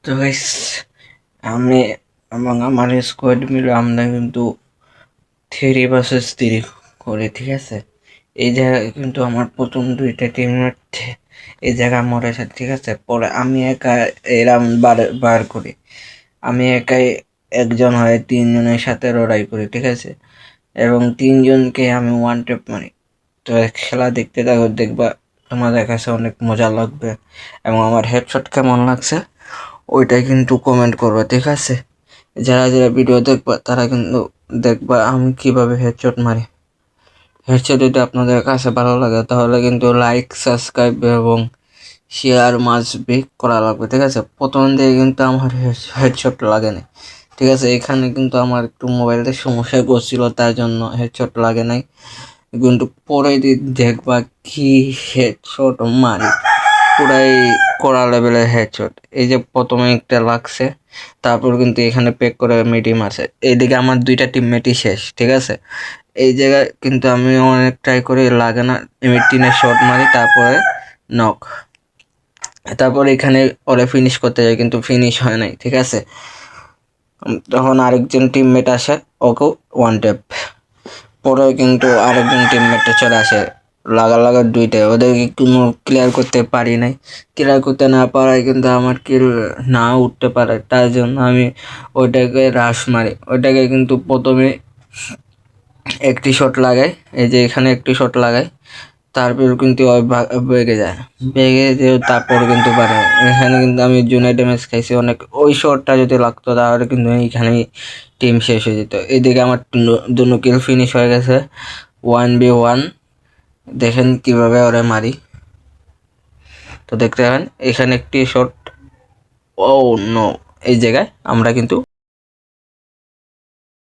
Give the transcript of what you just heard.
তো গাইস, আমি এবং আমার স্কোয়াড মিলে আমরা কিন্তু 3 vs 3 করি, ঠিক আছে। এই জায়গায় কিন্তু আমার প্রথম দুইটা টিমমেট এই জায়গায় মরেছে, ঠিক আছে। পরে আমি একা এরাম বার করি, আমি একাই একজন হয়ে 3 জনের সাথে লড়াই করি, ঠিক আছে। এবং 3 জনকে আমি ওয়ান ট্যাপ মারি। তো খেলা দেখতে থাকো, দেখবা তোমাদের কাছে অনেক মজা লাগবে। এবং আমার হেডশট কেমন লাগছে ওইটাই কিন্তু কমেন্ট করবে, ঠিক আছে। যারা যারা ভিডিও দেখবা তারা কিন্তু দেখবা আমি কিভাবে হেডশট মারি। হেডশট যদি আপনাদের কাছে ভালো লাগে তাহলে কিন্তু লাইক, সাবস্ক্রাইব এবং শেয়ার মাস্ট বি করা লাগবে, ঠিক আছে। প্রথম দিকে কিন্তু আমার হেডশট লাগে না, ঠিক আছে। এখানে কিন্তু আমার একটু মোবাইলতে সমস্যা করছিল, তার জন্য হেডশট লাগে নাই। কিন্তু পরে দেখবা কি হেডশট মারি, পুরাই কড়া লেভেলের হেডশট। এই যে প্রথমে একটা লাগছে, তারপর কিন্তু এখানে পেক করে মিডি মারছে। এইদিকে আমার দুইটা টিমমেটই শেষ, ঠিক আছে। এই জায়গায় কিন্তু আমি অনেক ট্রাই করে লাগে না, টিনের শট মারি, তারপরে নক। তারপর এখানে ওরে ফিনিশ করতে যাই, কিন্তু ফিনিশ হয় নাই, ঠিক আছে। তখন আরেকজন টিমমেট আসে, ওকেও ওয়ান ট্যাপ। পরে কিন্তু আরেকজন টিমমেটে চলে আসে, লাগা দুইটাই। ওদেরকে কোনো ক্লিয়ার করতে পারি নাই। ক্লিয়ার করতে না পারায় কিন্তু আমার কিল না উঠতে পারে, তার জন্য আমি ওইটাকে রাশ মারি। ওইটাকে কিন্তু প্রথমে একটি শট লাগাই, এই যে এখানে একটি শট লাগাই, তারপর কিন্তু বেগে যায়, বেগে যে তারপর কিন্তু পারে। এখানে কিন্তু আমি জুনে ড্যামেজ খাইছি অনেক। ওই শটটা যদি লাগতো তাহলে কিন্তু এইখানেই টিম শেষ হয়ে যেত। এদিকে আমার দুনো কিল ফিনিশ হয়ে গেছে, 1v1। দেখেন কিভাবে ওরে মারি, তো দেখতে পাবেন এখানে একটি শট। ও নো, এই জায়গায় আমরা কিন্তু